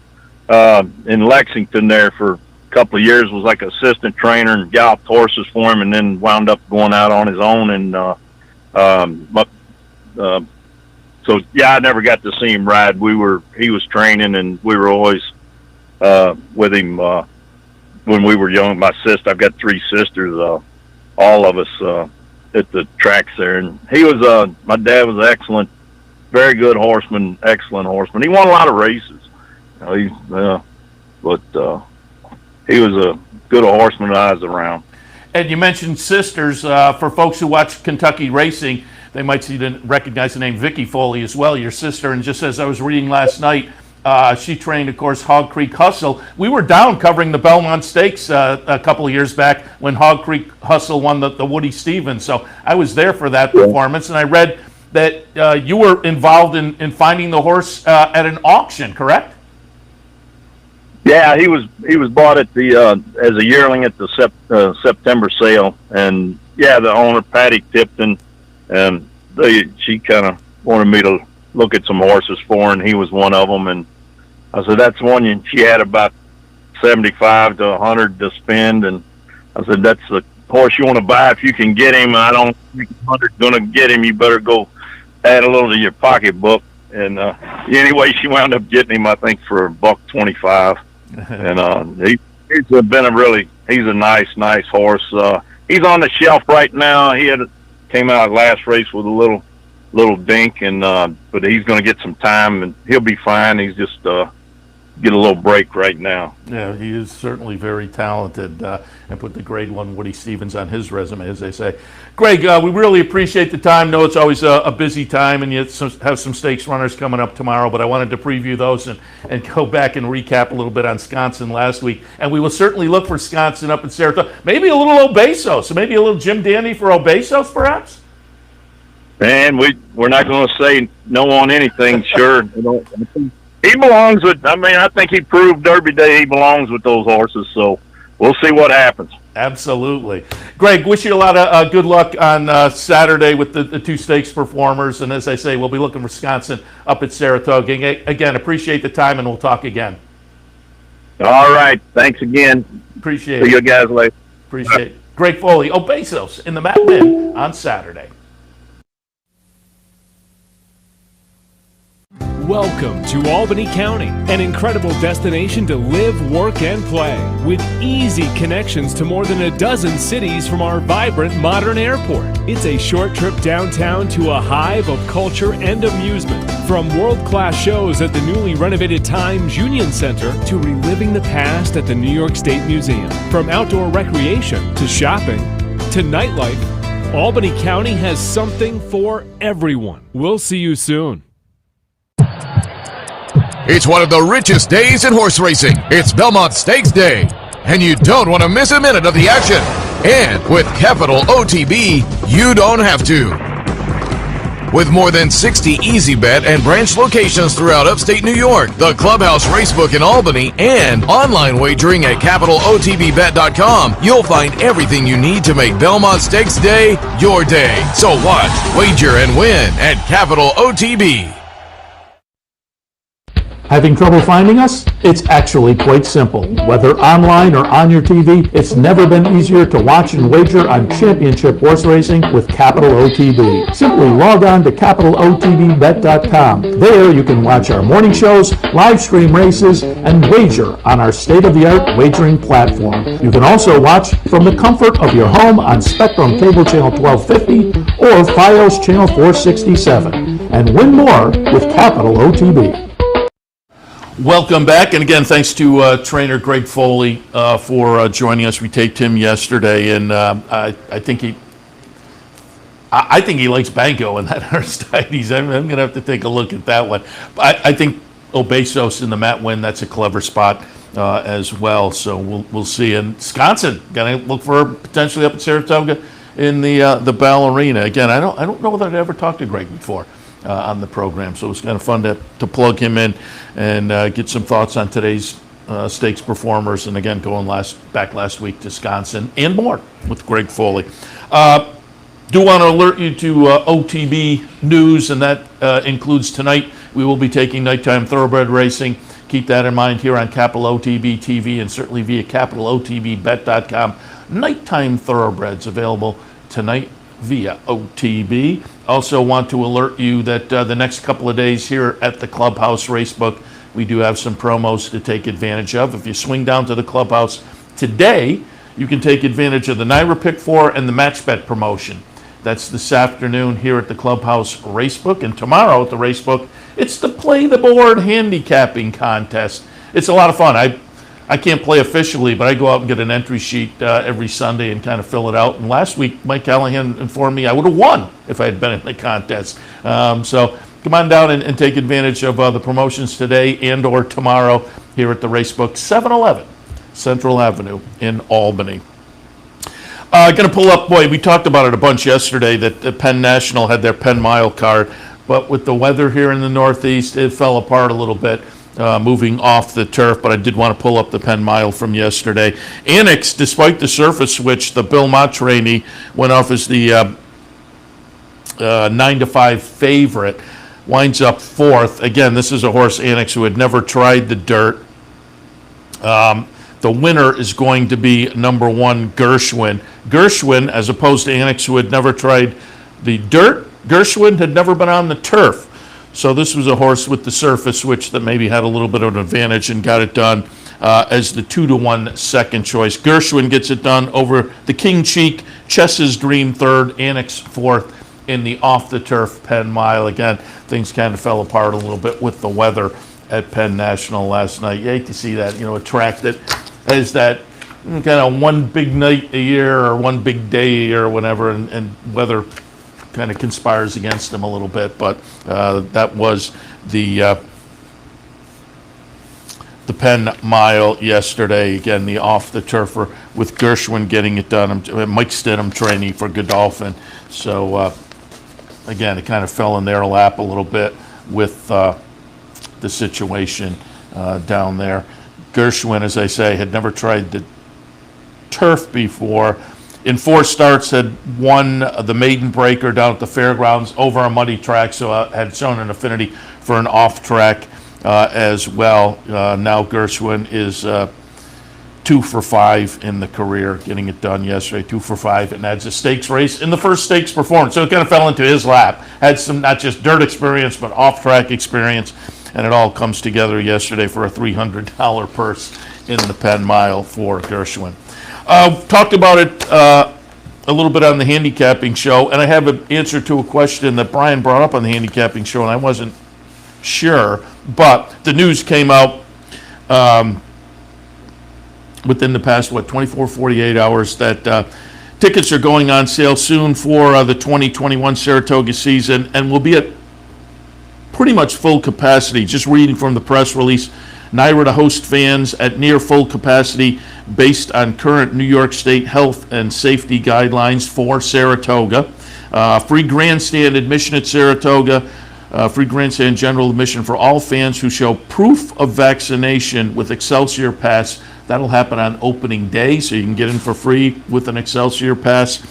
S6: in Lexington there for a couple of years. Was like assistant trainer and galloped horses for him, and then wound up going out on his own. And so yeah, I never got to see him ride. He was training, and we were always with him when we were young. My sister, I've got three sisters, all of us at the tracks there, and he was my dad was excellent. Very good horseman, excellent horseman. He won a lot of races. but he was a good horseman eyes around.
S2: And you mentioned sisters. For folks who watch Kentucky racing, they might recognize the name Vicky Foley as well, your sister. And just as I was reading last night, she trained, of course, Hog Creek Hustle. We were down covering the Belmont Stakes a couple of years back when Hog Creek Hustle won the Woody Stevens. So I was there for that performance, and I read that you were involved in finding the horse at an auction, correct?
S6: Yeah, he was bought at the as a yearling at the September sale, and yeah, the owner Patty Tipton, and she kind of wanted me to look at some horses for her, and he was one of them. And I said, that's one. And she had about 75 to 100 to spend, and I said, that's the horse you want to buy if you can get him. I don't think 100's going to get him. You better go add a little to your pocketbook. And anyway, she wound up getting him, I think, for $125. And he's a nice horse. He's on the shelf right now. He came out last race with a little dink, and but he's going to get some time, and he'll be fine. He's just get a little break right now.
S2: Yeah, he is certainly very talented, and put the grade 1 Woody Stevens on his resume, as they say. Greg, we really appreciate the time. Know it's always a busy time, and you have some stakes runners coming up tomorrow, but I wanted to preview those and go back and recap a little bit on Wisconsin last week. And we will certainly look for Wisconsin up in Saratoga. Maybe a little Obesos, maybe a little Jim Dandy for Obesos, perhaps?
S6: And we're not going to say no on anything, sure. He belongs with, I think he proved Derby Day he belongs with those horses, so we'll see what happens.
S2: Absolutely. Greg, wish you a lot of good luck on Saturday with the two stakes performers, and as I say, we'll be looking for Wisconsin up at Saratoga. Again, appreciate the time, and we'll talk again.
S6: All right. Thanks again.
S2: Appreciate it.
S6: See you guys later.
S2: Appreciate it. Greg Foley, Obesos in the Matt Win on Saturday.
S7: Welcome to Albany County, an incredible destination to live, work, and play, with easy connections to more than a dozen cities from our vibrant modern airport. It's a short trip downtown to a hive of culture and amusement, from world-class shows at the newly renovated Times Union Center to reliving the past at the New York State Museum. From outdoor recreation to shopping to nightlife, Albany County has something for everyone. We'll see you soon.
S5: It's one of the richest days in horse racing. It's Belmont Stakes Day, and you don't want to miss a minute of the action. And with Capital OTB, you don't have to. With more than 60 easy bet and branch locations throughout upstate New York, the Clubhouse Racebook in Albany, and online wagering at CapitalOTBBet.com, you'll find everything you need to make Belmont Stakes Day your day. So watch, wager, and win at Capital OTB.
S8: Having trouble finding us? It's actually quite simple. Whether online or on your TV, it's never been easier to watch and wager on championship horse racing with Capital OTB. Simply log on to CapitalOTBBet.com. There you can watch our morning shows, live stream races, and wager on our state-of-the-art wagering platform. You can also watch from the comfort of your home on Spectrum Cable Channel 1250 or Fios Channel 467, and win more with Capital OTB.
S2: Welcome back, and again, thanks to trainer Greg Foley for joining us. We taped him yesterday, and I think he likes Banco in that Aristides. I'm going to have to take a look at that one. I think Obesos in the Matt Win, that's a clever spot as well. So we'll see. And Wisconsin, going to look for potentially up at Saratoga in the Bell Arena. Again, I don't know whether I'd ever talked to Greg before on the program, so it was kind of fun to plug him in and get some thoughts on today's stakes performers, and again going back last week to Wisconsin and more with Greg Foley. Do want to alert you to OTB news, and that includes tonight we will be taking nighttime thoroughbred racing. Keep that in mind here on Capital OTB TV and certainly via CapitalOTBBet.com. Nighttime thoroughbreds available tonight via OTB. Also want to alert you that the next couple of days here at the Clubhouse Racebook, we do have some promos to take advantage of. If you swing down to the Clubhouse today, you can take advantage of the NYRA Pick 4 and the Match Bet promotion. That's this afternoon here at the Clubhouse Racebook. And tomorrow at the Racebook, it's the Play the Board handicapping contest. It's a lot of fun. I can't play officially, but I go out and get an entry sheet every Sunday and kind of fill it out. And last week, Mike Callahan informed me I would have won if I had been in the contest. So come on down and take advantage of the promotions today and or tomorrow here at the Racebook, 711 Central Avenue in Albany. Going to pull up, boy, we talked about it a bunch yesterday that Penn National had their Penn Mile card, but with the weather here in the Northeast, it fell apart a little bit. Moving off the turf, but I did want to pull up the Penn Mile from yesterday. Annex, despite the surface switch, the Bill Mott trainee went off as the 9-5 favorite, winds up fourth. Again, this is a horse, Annex, who had never tried the dirt. The winner is going to be number 1, Gershwin. Gershwin, as opposed to Annex, who had never tried the dirt, Gershwin had never been on the turf. So this was a horse with the surface switch that maybe had a little bit of an advantage and got it done as the 2-1 second choice. Gershwin gets it done over the King Cheek, Chess's Dream third, Annex fourth in the off-the-turf Penn Mile. Again, things kind of fell apart a little bit with the weather at Penn National last night. You hate to see that, a track that has that kind of one big night a year or one big day a year or whatever, and weather kind of conspires against them a little bit, but that was the Penn Mile yesterday. Again, the off-the-turfer with Gershwin getting it done. Mike Stidham trainee for Godolphin. So, again, it kind of fell in their lap a little bit with the situation down there. Gershwin, as I say, had never tried the turf before. In 4 starts, had won the maiden breaker down at the fairgrounds over a muddy track, so had shown an affinity for an off-track as well. Now Gershwin is 2 for 5 in the career, getting it done yesterday, 2 for 5, and adds a stakes race in the first stakes performance. So it kind of fell into his lap. Had some not just dirt experience, but off-track experience, and it all comes together yesterday for a $300 purse in the Penn Mile for Gershwin. Talked about it a little bit on the handicapping show, and I have an answer to a question that Brian brought up on the handicapping show, and I wasn't sure, but the news came out within the past, 24, 48 hours that tickets are going on sale soon for the 2021 Saratoga season and will be at pretty much full capacity. Just reading from the press release, NYRA to host fans at near full capacity based on current New York State health and safety guidelines for Saratoga. Free grandstand admission at Saratoga, free grandstand general admission for all fans who show proof of vaccination with Excelsior Pass. That'll happen on opening day, so you can get in for free with an Excelsior Pass.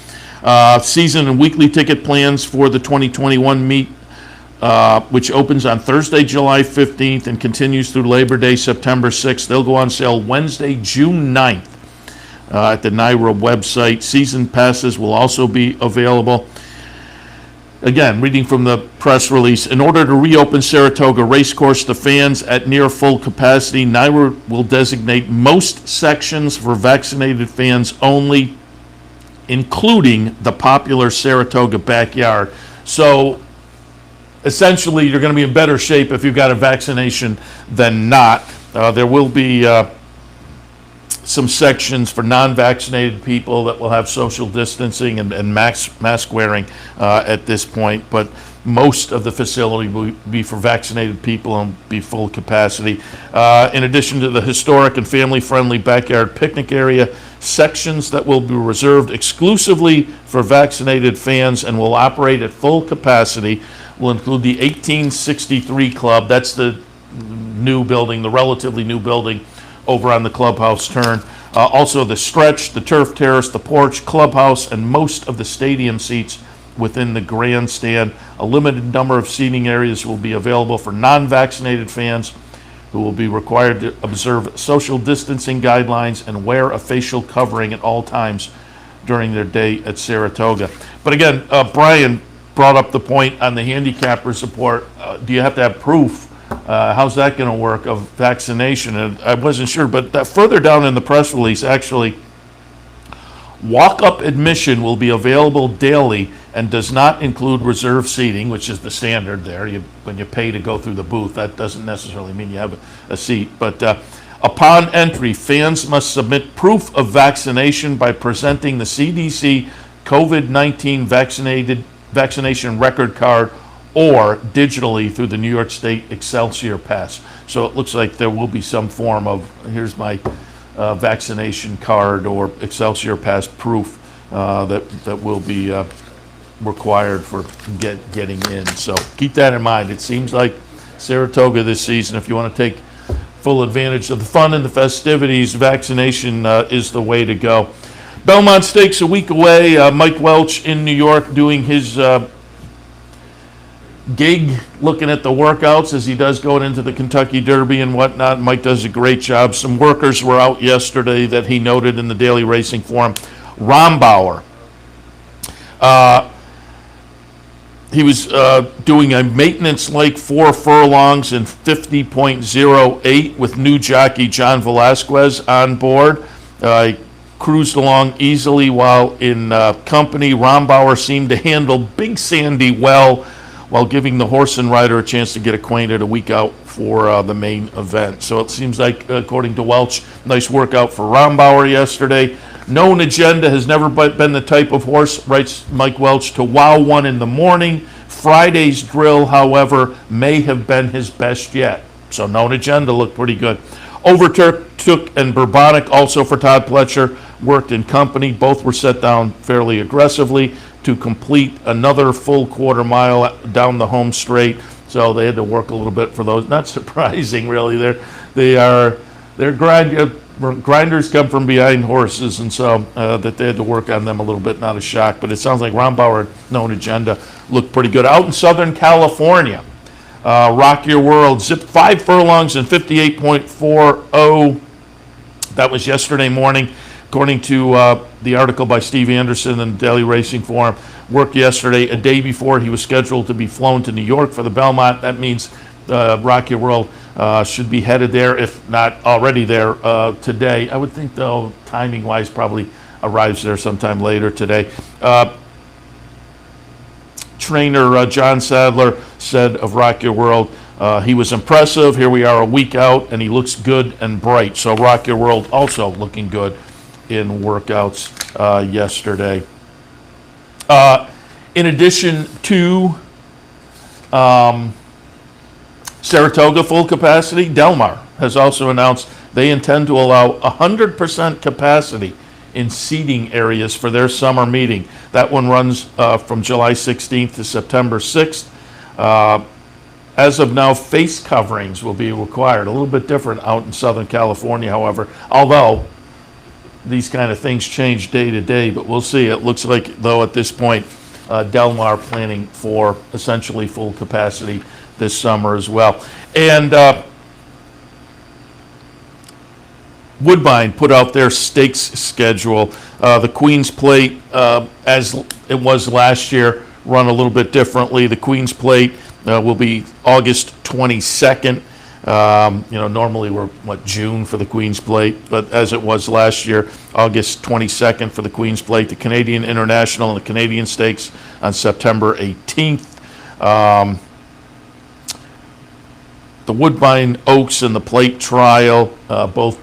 S2: Season and weekly ticket plans for the 2021 meet, which opens on Thursday, July 15th and continues through Labor Day, September 6th. They'll go on sale Wednesday, June 9th at the NYRA website. Season passes will also be available. Again, reading from the press release, in order to reopen Saratoga Racecourse to fans at near full capacity, NYRA will designate most sections for vaccinated fans only, including the popular Saratoga backyard. So, essentially, you're going to be in better shape if you've got a vaccination than not. There will be some sections for non-vaccinated people that will have social distancing and mask wearing at this point, but most of the facility will be for vaccinated people and be full capacity. In addition to the historic and family-friendly backyard picnic area, sections that will be reserved exclusively for vaccinated fans and will operate at full capacity will include the 1863 Club. That's the new building, the relatively new building over on the clubhouse turn. Also the stretch, the turf terrace, the porch, clubhouse, and most of the stadium seats within the grandstand. A limited number of seating areas will be available for non-vaccinated fans who will be required to observe social distancing guidelines and wear a facial covering at all times during their day at Saratoga. But again, Brian brought up the point on the handicapper support. Do you have to have proof? How's that going to work of vaccination? And I wasn't sure, but that further down in the press release, actually, walk-up admission will be available daily and does not include reserved seating, which is the standard there. When you pay to go through the booth, that doesn't necessarily mean you have a seat. But Upon entry, fans must submit proof of vaccination by presenting the CDC COVID-19 vaccination record card or digitally through the New York State Excelsior Pass. So it looks like there will be some form of, here's my vaccination card or Excelsior Pass proof that will be required for getting in. So keep that in mind. It seems like Saratoga this season, if you want to take full advantage of the fun and the festivities, vaccination is the way to go. Belmont Stakes a week away. Mike Welch in New York doing his gig, looking at the workouts as he does going into the Kentucky Derby and whatnot. Mike does a great job. Some workers were out yesterday that he noted in the Daily Racing Forum. Rombauer. He was doing a maintenance-like 4 furlongs in 50.08 with new jockey John Velasquez on board. He cruised along easily while in company. Rombauer seemed to handle Big Sandy well, while giving the horse and rider a chance to get acquainted a week out for the main event. So it seems like, according to Welch, nice workout for Rombauer yesterday. Known Agenda has never been the type of horse, writes Mike Welch, to wow one in the morning. Friday's drill, however, may have been his best yet. So Known Agenda looked pretty good. Overtook and Bourbonic, also for Todd Pletcher, worked in company. Both were set down fairly aggressively to complete another full quarter mile down the home straight. So they had to work a little bit for those. Not surprising, really. They're grinders come from behind horses, and so that they had to work on them a little bit. Not a shock, but it sounds like Rombauer, Known Agenda, looked pretty good. Out in Southern California, Rock Your World zipped 5 furlongs in 58.40. That was yesterday morning. According to the article by Steve Anderson in the Daily Racing Forum, worked yesterday, a day before he was scheduled to be flown to New York for the Belmont. That means Rock Your World should be headed there, if not already there today. I would think, though, timing-wise, probably arrives there sometime later today. Trainer John Sadler said of Rock Your World, he was impressive. Here we are a week out, and he looks good and bright. So Rock Your World also looking good in workouts yesterday. In addition to Saratoga full capacity, Del Mar has also announced they intend to allow 100% capacity in seating areas for their summer meeting. That one runs from July 16th to September 6th. As of now, face coverings will be required. A little bit different out in Southern California, however, although these kind of things change day to day, but we'll see. It looks like, though, at this point, Del Mar planning for essentially full capacity this summer as well. And Woodbine put out their stakes schedule. The Queen's Plate, as it was last year, run a little bit differently. The Queen's Plate will be August 22nd. Normally we're, June for the Queen's Plate, but as it was last year, August 22nd for the Queen's Plate, the Canadian International and the Canadian Stakes on September 18th. The Woodbine Oaks and the Plate Trial both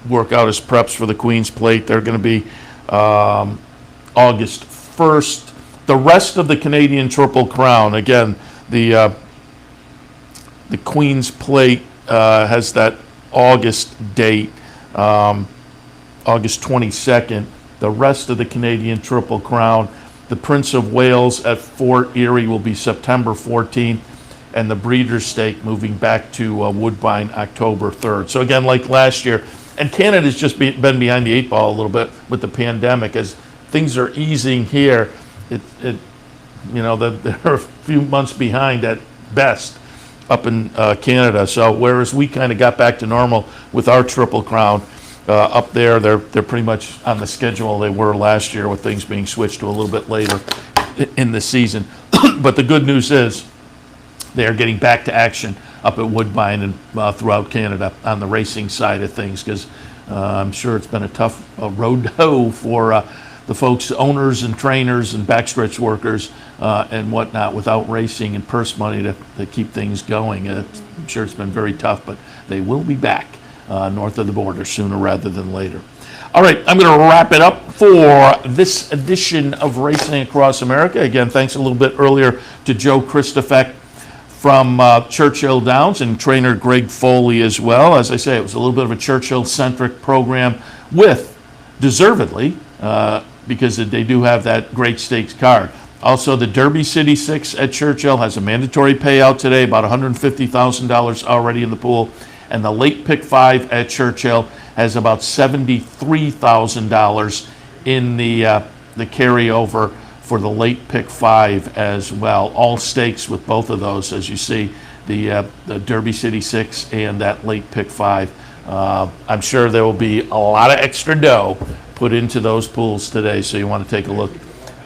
S2: work out as preps for the Queen's Plate. They're going to be August 1st. The rest of the Canadian Triple Crown, again, the Queen's Plate has that August date, August 22nd. The rest of the Canadian Triple Crown, the Prince of Wales at Fort Erie will be September 14th, and the Breeders' Stake moving back to Woodbine October 3rd. So again, like last year, and Canada's just been behind the 8 ball a little bit with the pandemic. As things are easing here, they're a few months behind at best up in Canada. So whereas we kind of got back to normal with our Triple Crown, up there they're pretty much on the schedule they were last year, with things being switched to a little bit later in the season. But the good news is they are getting back to action up at Woodbine and throughout Canada on the racing side of things, because I'm sure it's been a tough road to hoe for the folks, owners and trainers and backstretch workers and whatnot, without racing and purse money to keep things going. I'm sure it's been very tough, but they will be back north of the border sooner rather than later. All right, I'm going to wrap it up for this edition of Racing Across America. Again, thanks a little bit earlier to Joe Kristufek from Churchill Downs and trainer Greg Foley as well. As I say, it was a little bit of a Churchill-centric program with, deservedly, because they do have that great stakes card. Also, the Derby City 6 at Churchill has a mandatory payout today, about $150,000 already in the pool. And the Late Pick 5 at Churchill has about $73,000 in the carryover for the Late Pick 5 as well. All stakes with both of those, as you see, the Derby City 6 and that Late Pick 5. I'm sure there will be a lot of extra dough put into those pools today, so you want to take a look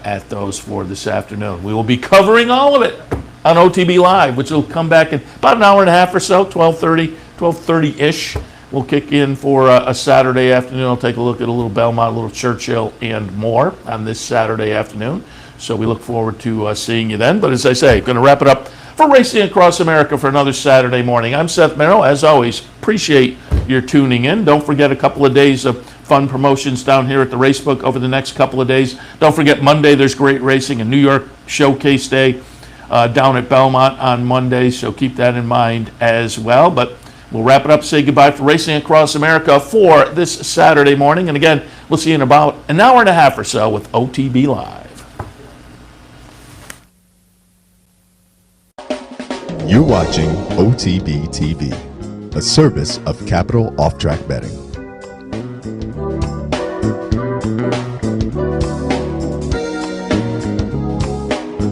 S2: at those for this afternoon. We will be covering all of it on OTB Live, which will come back in about an hour and a half or so, 12:30-ish. We'll kick in for a Saturday afternoon. I'll take a look at a little Belmont, a little Churchill, and more on this Saturday afternoon. So we look forward to seeing you then. But as I say, going to wrap it up for Racing Across America for another Saturday morning. I'm Seth Merrow. As always, appreciate your tuning in. Don't forget a couple of days of fun promotions down here at the Racebook over the next couple of days. Don't forget Monday, there's great racing, a New York Showcase Day down at Belmont on Monday. So keep that in mind as well. But we'll wrap it up, say goodbye for Racing Across America for this Saturday morning. And again, we'll see you in about an hour and a half or so with OTB Live.
S9: You're watching OTB TV, a service of Capital Off Track Betting.